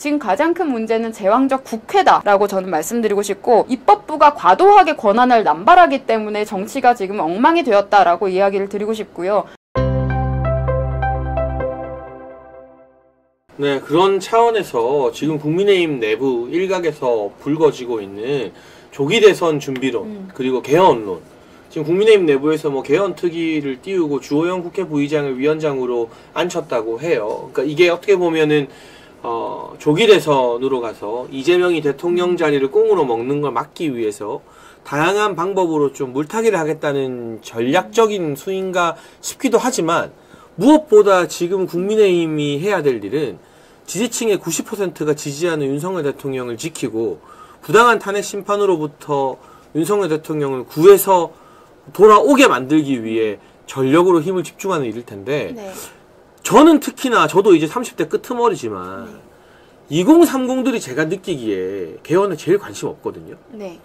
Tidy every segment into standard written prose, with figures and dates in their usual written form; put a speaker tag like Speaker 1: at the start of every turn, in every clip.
Speaker 1: 지금 가장 큰 문제는 제왕적 국회다라고 저는 말씀드리고 싶고, 입법부가 과도하게 권한을 남발하기 때문에 정치가 지금 엉망이 되었다라고 이야기를 드리고 싶고요.
Speaker 2: 네, 그런 차원에서 지금 국민의힘 내부 일각에서 불거지고 있는 조기 대선 준비론, 그리고 개헌론, 지금 국민의힘 내부에서 뭐 개헌 특위를 띄우고 주호영 국회 부의장을 위원장으로 앉혔다고 해요. 그러니까 이게 어떻게 보면은 조기 대선으로 가서 이재명이 대통령 자리를 꽁으로 먹는 걸 막기 위해서 다양한 방법으로 좀 물타기를 하겠다는 전략적인 수인가 싶기도 하지만, 무엇보다 지금 국민의힘이 해야 될 일은 지지층의 90%가 지지하는 윤석열 대통령을 지키고 부당한 탄핵 심판으로부터 윤석열 대통령을 구해서 돌아오게 만들기 위해 전력으로 힘을 집중하는 일일 텐데, 네. 저는 특히나, 저도 이제 30대 끄트머리지만, 네. 2030들이 제가 느끼기에 개헌에 제일 관심 없거든요. 네.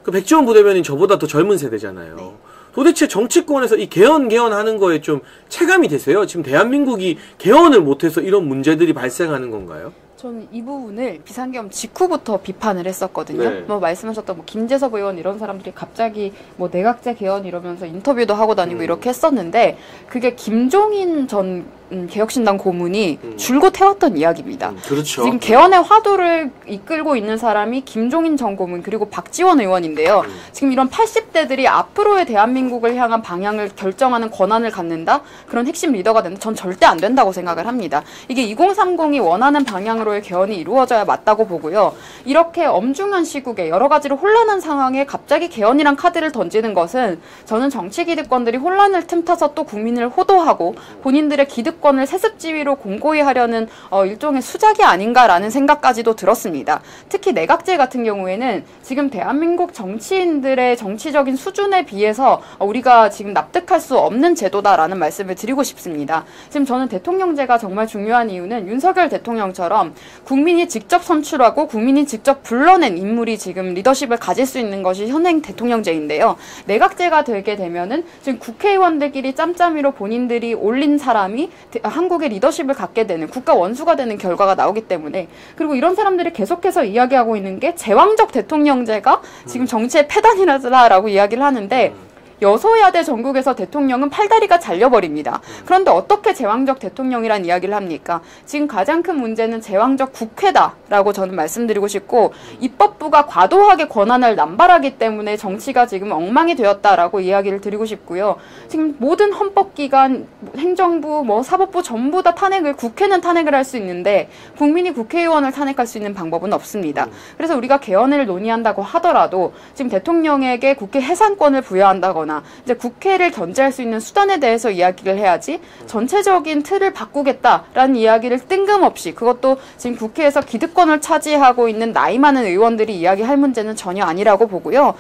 Speaker 2: 그 백지원 부대변인 저보다 더 젊은 세대잖아요. 네. 도대체 정치권에서 이 개헌하는 거에 좀 체감이 되세요? 지금 대한민국이 개헌을 못해서 이런 문제들이 발생하는 건가요?
Speaker 1: 저는 이 부분을 비상계엄 직후부터 비판을 했었거든요.
Speaker 2: 네.
Speaker 1: 뭐 말씀하셨던 뭐 김재섭 의원 이런 사람들이 갑자기 뭐 내각제 개헌 이러면서 인터뷰도 하고 다니고 이렇게 했었는데, 그게 김종인 전 개혁신당 고문이 줄곧 해왔던 이야기입니다.
Speaker 2: 그렇죠.
Speaker 1: 지금 개헌의 화두를 이끌고 있는 사람이 김종인 전 고문 그리고 박지원 의원인데요. 지금 이런 80대들이 앞으로의 대한민국을 향한 방향을 결정하는 권한을 갖는다? 그런 핵심 리더가 된다? 전 절대 안 된다고 생각을 합니다. 이게 2030이 원하는 방향으로의 개헌이 이루어져야 맞다고 보고요. 이렇게 엄중한 시국에 여러 가지로 혼란한 상황에 갑자기 개헌이란 카드를 던지는 것은, 저는 정치 기득권들이 혼란을 틈타서 또 국민을 호도하고 본인들의 기득권을 세습지휘로 공고히 하려는 일종의 수작이 아닌가라는 생각까지도 들었습니다. 특히 내각제 같은 경우에는 지금 대한민국 정치인들의 정치적인 수준에 비해서 우리가 지금 납득할 수 없는 제도다라는 말씀을 드리고 싶습니다. 지금 저는 대통령제가 정말 중요한 이유는 윤석열 대통령처럼 국민이 직접 선출하고 국민이 직접 불러낸 인물이 지금 리더십을 가질 수 있는 것이 현행 대통령제인데요. 내각제가 되게 되면은 지금 국회의원들끼리 짬짬이로 본인들이 올린 사람이 한국의 리더십을 갖게 되는, 국가 원수가 되는 결과가 나오기 때문에, 그리고 이런 사람들이 계속해서 이야기하고 있는 게 제왕적 대통령제가 지금 정치의 폐단이라고 이야기를 하는데, 여소야대 전국에서 대통령은 팔다리가 잘려버립니다. 그런데 어떻게 제왕적 대통령이란 이야기를 합니까? 지금 가장 큰 문제는 제왕적 국회다라고 저는 말씀드리고 싶고, 입법부가 과도하게 권한을 남발하기 때문에 정치가 지금 엉망이 되었다라고 이야기를 드리고 싶고요. 지금 모든 헌법기관, 행정부, 사법부 전부 다 국회는 탄핵을 할 수 있는데 국민이 국회의원을 탄핵할 수 있는 방법은 없습니다. 그래서 우리가 개헌을 논의한다고 하더라도 지금 대통령에게 국회 해산권을 부여한다거나 이제 국회를 견제할 수 있는 수단에 대해서 이야기를 해야지, 전체적인 틀을 바꾸겠다라는 이야기를 뜬금없이, 그것도 지금 국회에서 기득권을 차지하고 있는 나이 많은 의원들이 이야기할 문제는 전혀 아니라고 보고요.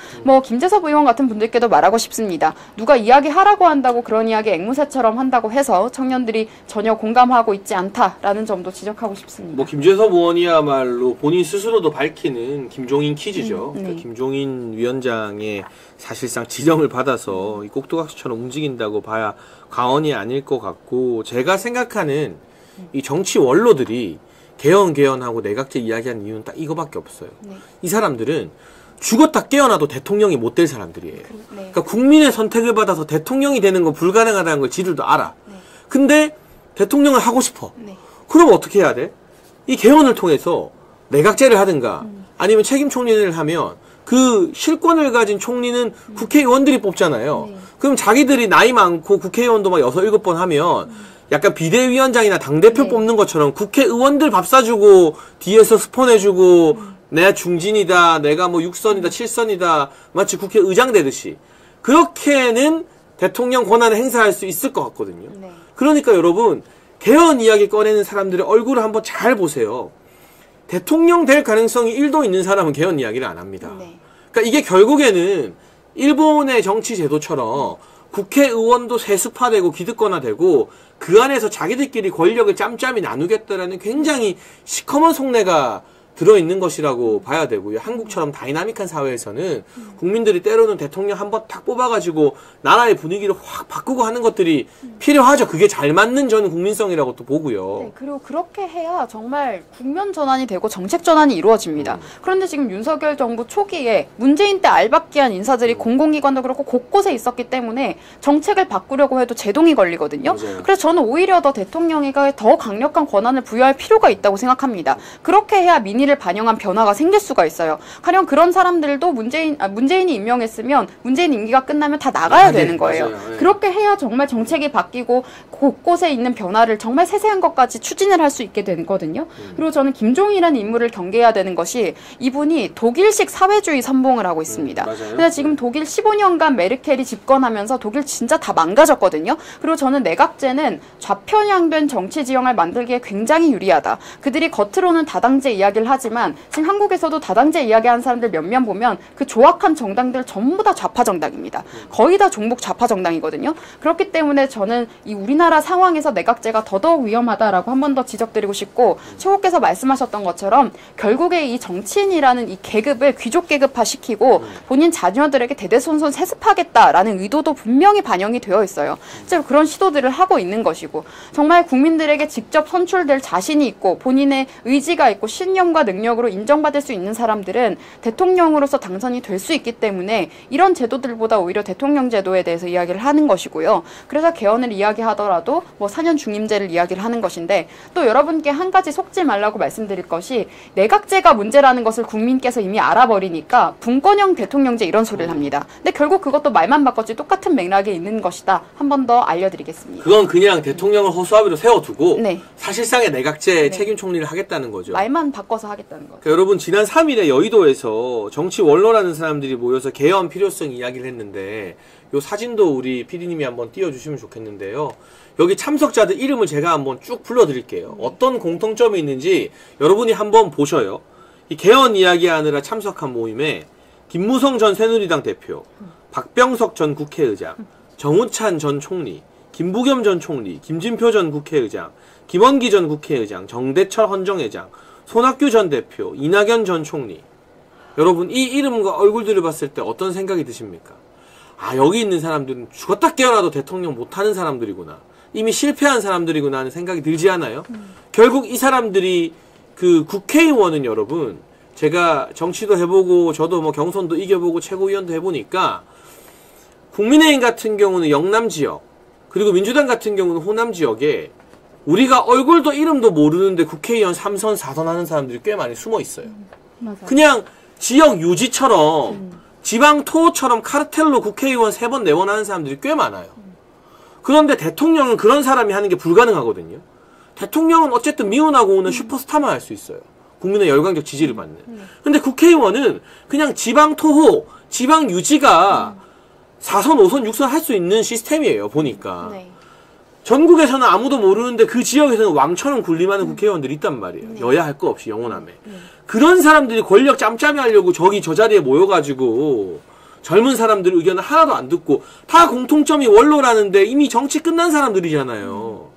Speaker 1: 김재섭 의원 같은 분들께도 말하고 싶습니다. 누가 이야기하라고 한다고 그런 이야기 앵무새처럼 한다고 해서 청년들이 전혀 공감하고 있지 않다라는 점도 지적하고 싶습니다.
Speaker 2: 김재섭 의원이야말로 본인 스스로도 밝히는 김종인 키즈죠.
Speaker 1: 네.
Speaker 2: 그러니까 김종인 위원장의 사실상 지령을 받아서 이 꼭두각시처럼 움직인다고 봐야 과언이 아닐 것 같고, 제가 생각하는 이 정치 원로들이 개헌하고 내각제 이야기하는 이유는 딱 이거밖에 없어요. 네. 이 사람들은 죽었다 깨어나도 대통령이 못 될 사람들이에요. 네. 그러니까 국민의 선택을 받아서 대통령이 되는 건 불가능하다는 걸 지들도 알아. 네. 근데 대통령을 하고 싶어. 네. 그럼 어떻게 해야 돼? 이 개헌을 통해서 내각제를 하든가 아니면 책임 총리를 하면 그 실권을 가진 총리는 국회의원들이 뽑잖아요. 네. 그럼 자기들이 나이 많고 국회의원도 막 6, 7번 하면 약간 비대위원장이나 당대표 뽑는 것처럼 국회의원들 밥 사주고 뒤에서 스폰해주고 내가 중진이다, 내가 6선이다, 7선이다, 마치 국회의장 되듯이 그렇게는 대통령 권한을 행사할 수 있을 것 같거든요. 네. 그러니까 여러분, 개헌 이야기 꺼내는 사람들의 얼굴을 한번 잘 보세요. 대통령 될 가능성이 1도 있는 사람은 개헌 이야기를 안 합니다. 네. 그러니까 이게 결국에는 일본의 정치 제도처럼 국회의원도 세습화되고 기득권화되고 그 안에서 자기들끼리 권력을 짬짬이 나누겠다라는 굉장히 시커먼 속내가 들어있는 것이라고 봐야 되고요. 한국처럼 다이나믹한 사회에서는 국민들이 때로는 대통령 한번 탁 뽑아가지고 나라의 분위기를 확 바꾸고 하는 것들이 필요하죠. 그게 잘 맞는 저는 국민성이라고 또 보고요.
Speaker 1: 네, 그리고 그렇게 해야 정말 국면 전환이 되고 정책 전환이 이루어집니다. 그런데 지금 윤석열 정부 초기에 문재인 때 알박기한 인사들이 공공기관도 그렇고 곳곳에 있었기 때문에 정책을 바꾸려고 해도 제동이 걸리거든요.
Speaker 2: 맞아요.
Speaker 1: 그래서 저는 오히려 더 대통령이가 더 강력한 권한을 부여할 필요가 있다고 생각합니다. 그렇게 해야 민의를 반영한 변화가 생길 수가 있어요. 가령 그런 사람들도 문재인이 임명했으면 문재인 임기가 끝나면 다 나가야 되는 거예요.
Speaker 2: 맞아요. 네.
Speaker 1: 그렇게 해야 정말 정책이 바뀌고 곳곳에 있는 변화를 정말 세세한 것까지 추진을 할 수 있게 되거든요. 그리고 저는 김종인이라는 인물을 경계해야 되는 것이 이분이 독일식 사회주의 선봉을 하고 있습니다.
Speaker 2: 맞아요.
Speaker 1: 근데 지금 독일 15년간 메르켈이 집권하면서 독일 진짜 다 망가졌거든요. 그리고 저는 내각제는 좌편향된 정치 지형을 만들기에 굉장히 유리하다. 그들이 겉으로는 다당제 이야기를 하지만 지금 한국에서도 다당제 이야기하는 사람들 몇몇 보면 그 조악한 정당들 전부 다 좌파 정당입니다. 거의 다 종북 좌파 정당이거든요. 그렇기 때문에 저는 이 우리나라 상황에서 내각제가 더더욱 위험하다라고 한 번 더 지적드리고 싶고, 최고께서 말씀하셨던 것처럼 결국에 이 정치인이라는 이 계급을 귀족 계급화 시키고 본인 자녀들에게 대대손손 세습하겠다라는 의도도 분명히 반영이 되어 있어요. 실제로 그런 시도들을 하고 있는 것이고, 정말 국민들에게 직접 선출될 자신이 있고 본인의 의지가 있고 신념과 능력으로 인정받을 수 있는 사람들은 대통령으로서 당선이 될 수 있기 때문에 이런 제도들보다 오히려 대통령 제도에 대해서 이야기를 하는 것이고요. 그래서 개헌을 이야기하더라도 뭐 4년 중임제를 이야기를 하는 것인데, 또 여러분께 한 가지 속지 말라고 말씀드릴 것이, 내각제가 문제라는 것을 국민께서 이미 알아버리니까 분권형 대통령제 이런 소리를 합니다. 근데 결국 그것도 말만 바꿨지 똑같은 맥락에 있는 것이다. 한 번 더 알려드리겠습니다.
Speaker 2: 그건 그냥 대통령을 허수아비로 세워두고
Speaker 1: 네.
Speaker 2: 사실상의 내각제
Speaker 1: 네.
Speaker 2: 책임 총리를 하겠다는 거죠.
Speaker 1: 말만 바꿔서 하겠다는 거죠.
Speaker 2: 그러니까 여러분, 지난 3일에 여의도에서 정치 원로라는 사람들이 모여서 개헌 필요성 이야기를 했는데, 요 사진도 우리 PD님이 한번 띄워주시면 좋겠는데요. 여기 참석자들 이름을 제가 한번 쭉 불러드릴게요. 어떤 공통점이 있는지 여러분이 한번 보셔요. 이 개헌 이야기하느라 참석한 모임에 김무성 전 새누리당 대표, 박병석 전 국회의장, 정우찬 전 총리, 김부겸 전 총리, 김진표 전 국회의장, 김원기 전 국회의장, 정대철 헌정회장, 손학규 전 대표, 이낙연 전 총리. 여러분, 이 이름과 얼굴들을 봤을 때 어떤 생각이 드십니까? 아, 여기 있는 사람들은 죽었다 깨어나도 대통령 못하는 사람들이구나. 이미 실패한 사람들이구나 하는 생각이 들지 않아요? 결국 이 사람들이, 그 국회의원은 여러분, 제가 정치도 해보고 저도 뭐 경선도 이겨보고 최고위원도 해보니까, 국민의힘 같은 경우는 영남 지역, 그리고 민주당 같은 경우는 호남 지역에 우리가 얼굴도 이름도 모르는데 국회의원 3선, 4선 하는 사람들이 꽤 많이 숨어 있어요.
Speaker 1: 맞아요.
Speaker 2: 그냥 지역 유지처럼 지방 토호처럼 카르텔로 국회의원 3번, 4번 하는 사람들이 꽤 많아요. 그런데 대통령은 그런 사람이 하는 게 불가능하거든요. 대통령은 어쨌든 미운하고 오는 슈퍼스타만 할 수 있어요. 국민의 열광적 지지를 받는. 근데 국회의원은 그냥 지방 토호, 지방 유지가 4선, 5선, 6선 할 수 있는 시스템이에요, 보니까.
Speaker 1: 네.
Speaker 2: 전국에서는 아무도 모르는데 그 지역에서는 왕처럼 군림하는 국회의원들이 있단 말이에요.
Speaker 1: 네.
Speaker 2: 여야 할 거 없이 영원함에. 그런 사람들이 권력 짬짬이 하려고 저 자리에 모여가지고 젊은 사람들 의견을 하나도 안 듣고, 다 공통점이 원로라는데 이미 정치 끝난 사람들이잖아요.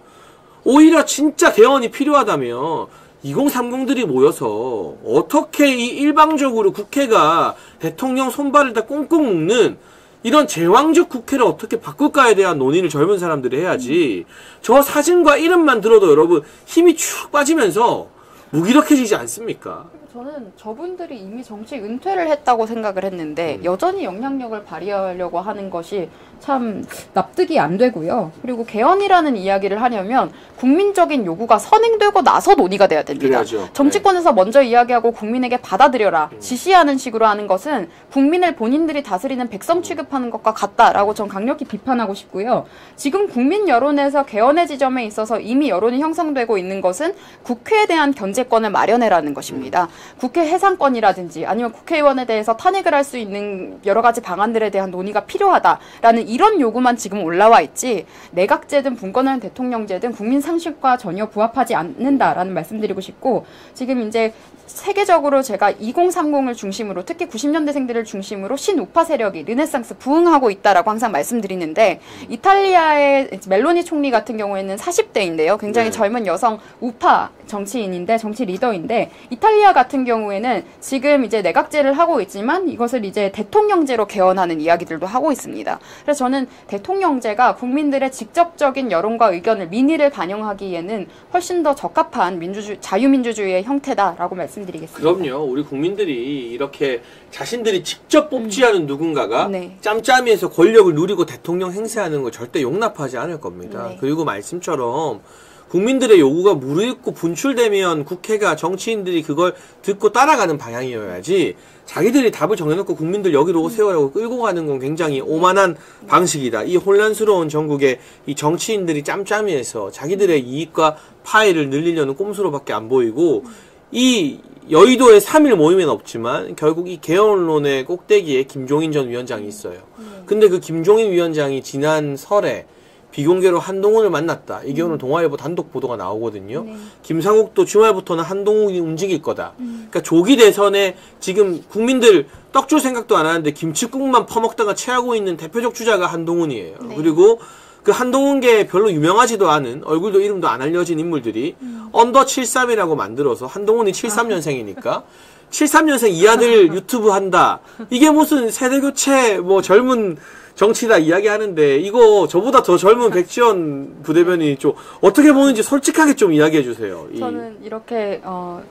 Speaker 2: 오히려 진짜 개헌이 필요하다면 2030들이 모여서 어떻게 이 일방적으로 국회가 대통령 손발을 다 꽁꽁 묶는 이런 제왕적 국회를 어떻게 바꿀까에 대한 논의를 젊은 사람들이 해야지, 저 사진과 이름만 들어도 여러분 힘이 축 빠지면서 무기력해지지 않습니까?
Speaker 1: 저는 저분들이 이미 정치 은퇴를 했다고 생각을 했는데 여전히 영향력을 발휘하려고 하는 것이 참 납득이 안 되고요. 그리고 개헌이라는 이야기를 하려면 국민적인 요구가 선행되고 나서 논의가 돼야 됩니다.
Speaker 2: 그래야죠.
Speaker 1: 정치권에서 먼저 이야기하고 국민에게 받아들여라, 지시하는 식으로 하는 것은 국민을 본인들이 다스리는 백성 취급하는 것과 같다라고 전 강력히 비판하고 싶고요. 지금 국민 여론에서 개헌의 지점에 있어서 이미 여론이 형성되고 있는 것은 국회에 대한 견제권을 마련해라는 것입니다. 국회 해산권이라든지 아니면 국회의원에 대해서 탄핵을 할 수 있는 여러 가지 방안들에 대한 논의가 필요하다라는 저는 이런 요구만 지금 올라와 있지 내각제든 분권화된 대통령제든 국민 상식과 전혀 부합하지 않는다라는 말씀드리고 싶고 지금 이제 세계적으로 제가 2030을 중심으로 특히 90년대생들을 중심으로 신우파 세력이 르네상스 부흥하고 있다라고 항상 말씀드리는데 이탈리아의 멜로니 총리 같은 경우에는 40대인데요. 굉장히 젊은 여성 우파 정치인인데 정치 리더인데 이탈리아 같은 경우에는 지금 이제 내각제를 하고 있지만 이것을 이제 대통령제로 개헌하는 이야기들도 하고 있습니다. 그래서 저는 대통령제가 국민들의 직접적인 여론과 의견을 민의를 반영하기에는 훨씬 더 적합한 자유민주주의의 형태다라고 말씀드리겠습니다.
Speaker 2: 그럼요. 우리 국민들이 이렇게 자신들이 직접 뽑지 않은 누군가가 짬짬이에서 권력을 누리고 대통령 행세하는 걸 절대 용납하지 않을 겁니다. 그리고 말씀처럼 국민들의 요구가 무르익고 분출되면 국회가 정치인들이 그걸 듣고 따라가는 방향이어야지 자기들이 답을 정해놓고 국민들 여기로 오세요라고 끌고 가는 건 굉장히 오만한 방식이다. 이 혼란스러운 전국에 이 정치인들이 짬짬이해서 자기들의 이익과 파해를 늘리려는 꼼수로밖에 안 보이고 이 여의도의 3.1 모임에는 없지만 결국 이 개헌론의 꼭대기에 김종인 전 위원장이 있어요. 근데 그 김종인 위원장이 지난 설에 비공개로 한동훈을 만났다. 이게 오늘 동아일보 단독 보도가 나오거든요. 김상욱도 주말부터는 한동훈이 움직일 거다. 그러니까 조기 대선에 지금 국민들 떡 줄 생각도 안 하는데 김치국만 퍼먹다가 체하고 있는 대표적 주자가 한동훈이에요. 그리고 그 한동훈계 별로 유명하지도 않은 얼굴도 이름도 안 알려진 인물들이 언더 73이라고 만들어서 한동훈이 73년생이니까 73년생 이 아들 유튜브 한다. 이게 무슨 세대교체 뭐 젊은 정치다 이야기하는데 이거 저보다 더 젊은 백지원 부대변인이 좀 어떻게 보는지 솔직하게 좀 이야기해 주세요.
Speaker 1: 저는 이렇게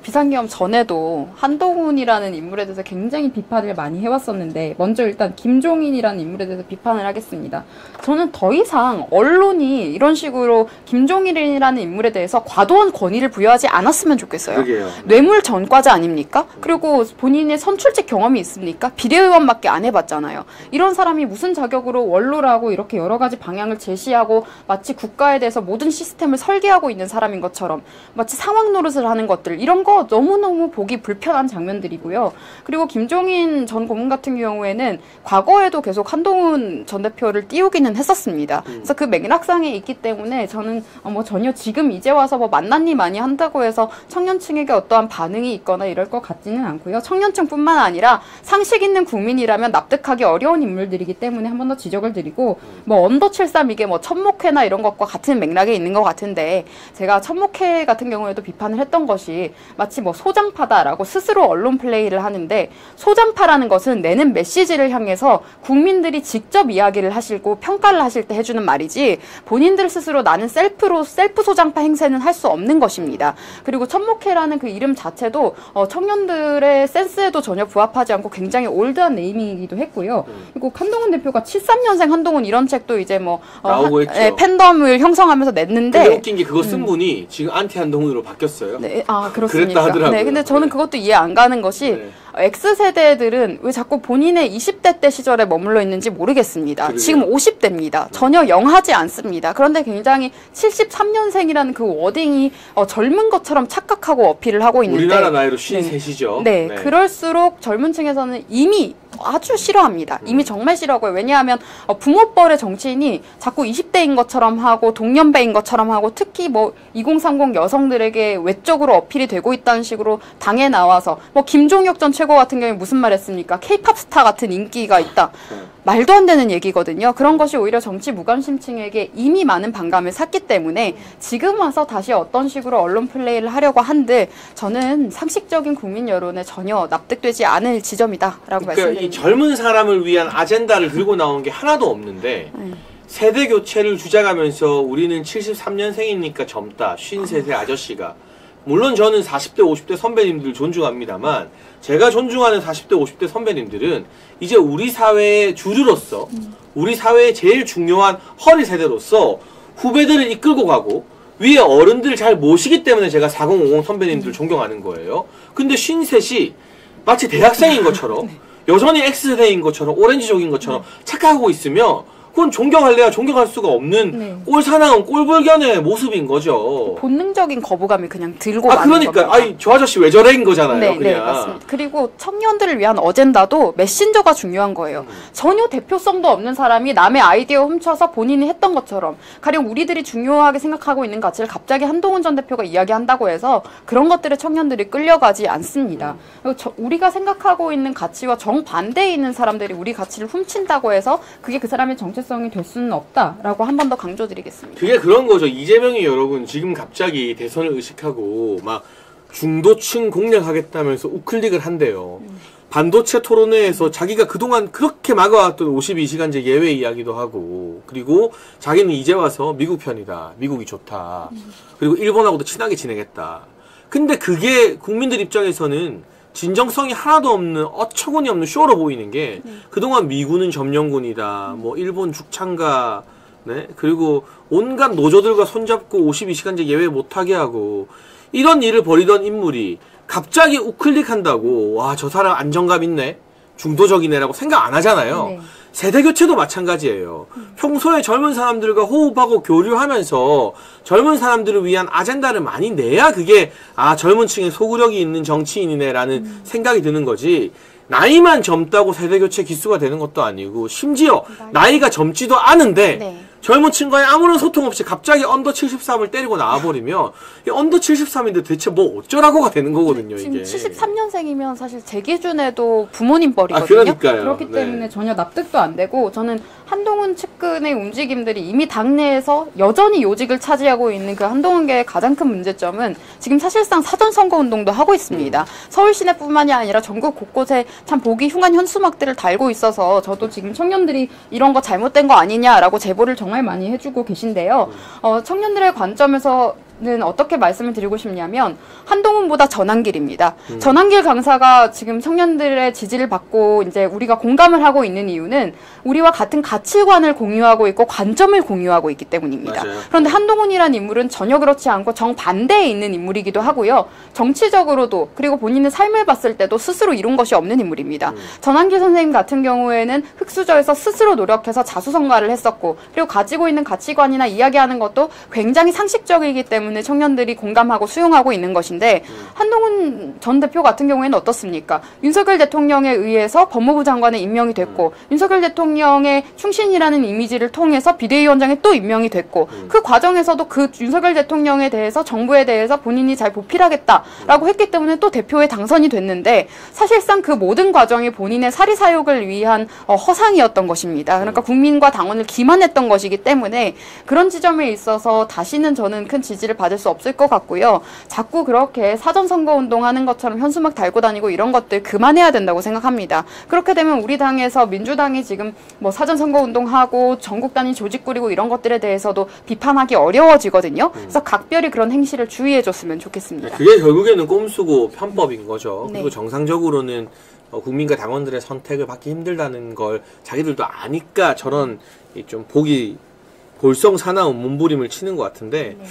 Speaker 1: 비상계엄 전에도 한동훈이라는 인물에 대해서 굉장히 비판을 많이 해왔었는데 먼저 일단 김종인이라는 인물에 대해서 비판을 하겠습니다. 저는 더 이상 언론이 이런 식으로 김종인이라는 인물에 대해서 과도한 권위를 부여하지 않았으면 좋겠어요.
Speaker 2: 그러게요.
Speaker 1: 뇌물 전과자 아닙니까? 그리고 본인의 선출직 경험이 있습니까? 비례의원밖에 안 해봤잖아요. 이런 사람이 무슨 자격으로 원로라고 이렇게 여러 가지 방향을 제시하고 마치 국가에 대해서 모든 시스템을 설계하고 있는 사람인 것처럼 마치 상황 노릇을 하는 것들 이런 거 너무너무 보기 불편한 장면들이고요. 그리고 김종인 전 고문 같은 경우에는 과거에도 계속 한동훈 전 대표를 띄우기는 했었습니다. 그래서 그 맥락상에 있기 때문에 저는 뭐 전혀 지금 이제 와서 뭐 만난니 많이 한다고 해서 청년층에게 어떠한 반응이 있거나 이럴 것 같지는 않고요. 청년층뿐만 아니라 상식 있는 국민이라면 납득하기 어려운 인물들이기 때문에 한 번 더 지적을 드리고 뭐 언더 73 이게 뭐 천목회나 이런 것과 같은 맥락에 있는 것 같은데 제가 천목회 같은 경우에도 비판을 했던 것이 마치 뭐 소장파다라고 스스로 언론 플레이를 하는데 소장파라는 것은 내는 메시지를 향해서 국민들이 직접 이야기를 하시고 평가를 하실 때 해주는 말이지 본인들 스스로 나는 셀프 소장파 행세는 할 수 없는 것입니다. 그리고 천목회라는 그 이름 자체도 청년들의 센스에도 전혀 부합하지 않고 굉장히 올드한 네이밍이기도 했고요. 그리고 한동훈 대표가 73년생 한동훈 이런 책도 이제 뭐
Speaker 2: 나오고 있죠.
Speaker 1: 팬덤을 형성하면서 냈는데
Speaker 2: 근데 웃긴 게 그거 쓴 분이 지금 안티 한동훈으로 바뀌었어요.
Speaker 1: 네, 아 그렇습니까?
Speaker 2: 그랬다 하더라고요.
Speaker 1: 네, 근데 저는 그것도 이해 안 가는 것이 X세대들은 왜 자꾸 본인의 20대 때 시절에 머물러 있는지 모르겠습니다.
Speaker 2: 그러게요.
Speaker 1: 지금 50대입니다. 전혀 영하지 않습니다. 그런데 굉장히 73년생이라는 그 워딩이 젊은 것처럼 착각하고 어필을 하고 있는데
Speaker 2: 우리나라 나이로 53이죠.
Speaker 1: 네, 그럴수록 젊은 층에서는 이미 아주 싫어합니다. 이미 정말 싫어하고요. 왜냐하면 부모뻘의 정치인이 자꾸 20대인 것처럼 하고 동년배인 것처럼 하고 특히 뭐 2030 여성들에게 외적으로 어필이 되고 있다는 식으로 당에 나와서 뭐 김종혁 전 최고 같은 경우에 무슨 말 했습니까? K-팝 스타 같은 인기가 있다. 말도 안 되는 얘기거든요. 그런 것이 오히려 정치 무관심층에게 이미 많은 반감을 샀기 때문에 지금 와서 다시 어떤 식으로 언론 플레이를 하려고 한들 저는 상식적인 국민 여론에 전혀 납득되지 않을 지점이다라고 말씀드립니다.
Speaker 2: 이 젊은 사람을 위한 아젠다를 들고 나온 게 하나도 없는데 세대 교체를 주장하면서 우리는 73년생이니까 젊다. 53세 아저씨가. 물론 저는 40대, 50대 선배님들 존중합니다만 제가 존중하는 40대, 50대 선배님들은 이제 우리 사회의 주류로서 우리 사회의 제일 중요한 허리 세대로서 후배들을 이끌고 가고 위에 어른들을 잘 모시기 때문에 제가 4050 선배님들 존경하는 거예요. 근데 53이 마치 대학생인 것처럼 여전히 X세대인 것처럼 오렌지족인 것처럼 착각하고 있으면 그건 존경할래야 존경할 수가 없는
Speaker 1: 네.
Speaker 2: 꼴사나운 꼴불견의 모습인 거죠.
Speaker 1: 본능적인 거부감이 그냥 들고
Speaker 2: 아,
Speaker 1: 마는
Speaker 2: 그러니까
Speaker 1: 겁니다.
Speaker 2: 아이 저 아저씨 왜 저래인 거잖아요.
Speaker 1: 네,
Speaker 2: 그냥.
Speaker 1: 네, 맞습니다. 그리고 청년들을 위한 어젠다도 메신저가 중요한 거예요. 전혀 대표성도 없는 사람이 남의 아이디어 훔쳐서 본인이 했던 것처럼 가령 우리들이 중요하게 생각하고 있는 가치를 갑자기 한동훈 전 대표가 이야기한다고 해서 그런 것들에 청년들이 끌려가지 않습니다. 그리고 우리가 생각하고 있는 가치와 정반대에 있는 사람들이 우리 가치를 훔친다고 해서 그게 그 사람의 정체성이 될 수는 없다라고 한 번 더 강조드리겠습니다.
Speaker 2: 그게 그런 거죠. 이재명이 여러분 지금 갑자기 대선을 의식하고 막 중도층 공략하겠다면서 우클릭을 한대요. 반도체 토론회에서 자기가 그동안 그렇게 막아왔던 52시간제 예외 이야기도 하고, 그리고 자기는 이제 와서 미국 편이다. 미국이 좋다. 그리고 일본하고도 친하게 지내겠다. 근데 그게 국민들 입장에서는 진정성이 하나도 없는 어처구니 없는 쇼로 보이는 게 그동안 미군은 점령군이다. 뭐 일본 죽창가, 네? 그리고 온갖 노조들과 손잡고 52시간제 예외 못하게 하고 이런 일을 벌이던 인물이 갑자기 우클릭한다고 와, 저 사람 안정감 있네, 중도적이네라고 생각 안 하잖아요.
Speaker 1: 네.
Speaker 2: 세대교체도 마찬가지예요. 평소에 젊은 사람들과 호흡하고 교류하면서 젊은 사람들을 위한 아젠다를 많이 내야 그게 아, 젊은 층에 소구력이 있는 정치인이네라는 생각이 드는 거지. 나이만 젊다고 세대교체 기수가 되는 것도 아니고, 심지어 나이가 젊지도 않은데
Speaker 1: 네.
Speaker 2: 젊은 층과의 아무런 소통 없이 갑자기 언더 73을 때리고 나와버리면 이 언더 73인데 대체 뭐 어쩌라고가 되는 거거든요.
Speaker 1: 지금
Speaker 2: 이게
Speaker 1: 73년생이면 사실 제 기준에도 부모님 뻘이거든요.
Speaker 2: 아, 그러니까요.
Speaker 1: 그렇기 때문에
Speaker 2: 네.
Speaker 1: 전혀 납득도 안 되고, 저는 한동훈 측근의 움직임들이 이미 당내에서 여전히 요직을 차지하고 있는 그 한동훈계의 가장 큰 문제점은 지금 사실상 사전선거운동도 하고 있습니다. 서울 시내뿐만이 아니라 전국 곳곳에 참 보기 흉한 현수막들을 달고 있어서 저도 지금 청년들이 이런 거 잘못된 거 아니냐라고 제보를 정말 많이 해주고 계신데요. 청년들의 관점에서는 어떻게 말씀을 드리고 싶냐면 한동훈보다 전한길입니다. 전한길 강사가 지금 청년들의 지지를 받고 이제 우리가 공감을 하고 있는 이유는 우리와 같은 가치관을 공유하고 있고 관점을 공유하고 있기 때문입니다.
Speaker 2: 맞아요.
Speaker 1: 그런데 한동훈이란 인물은 전혀 그렇지 않고 정반대에 있는 인물이기도 하고요. 정치적으로도, 그리고 본인의 삶을 봤을 때도 스스로 이룬 것이 없는 인물입니다. 전한길 선생님 같은 경우에는 흑수저에서 스스로 노력해서 자수성가를 했었고, 그리고 가지고 있는 가치관이나 이야기하는 것도 굉장히 상식적이기 때문에 청년들이 공감하고 수용하고 있는 것인데, 한동훈 전 대표 같은 경우에는 어떻습니까? 윤석열 대통령에 의해서 법무부 장관에 임명이 됐고, 윤석열 대통령의 충신이라는 이미지를 통해서 비대위원장에 또 임명이 됐고, 그 과정에서도 그 윤석열 대통령에 대해서, 정부에 대해서 본인이 잘 보필하겠다라고 했기 때문에 또 대표에 당선이 됐는데, 사실상 그 모든 과정이 본인의 사리사욕을 위한 허상이었던 것입니다. 그러니까 국민과 당원을 기만했던 것이기 때문에 그런 지점에 있어서 다시는 저는 큰 지지를 받을 수 없을 것 같고요. 자꾸 그렇게 사전선거운동하는 것처럼 현수막 달고 다니고 이런 것들 그만해야 된다고 생각합니다. 그렇게 되면 우리 당에서 민주당이 지금 뭐 사전선거운동하고 전국 단위 조직 꾸리고 이런 것들에 대해서도 비판하기 어려워지거든요. 그래서 각별히 그런 행실을 주의해줬으면 좋겠습니다.
Speaker 2: 그게 결국에는 꼼수고 편법인 거죠.
Speaker 1: 네.
Speaker 2: 그리고 정상적으로는 국민과 당원들의 선택을 받기 힘들다는 걸 자기들도 아니까 저런 좀 보기 볼썽사나운 몸부림을 치는 것 같은데,
Speaker 1: 네.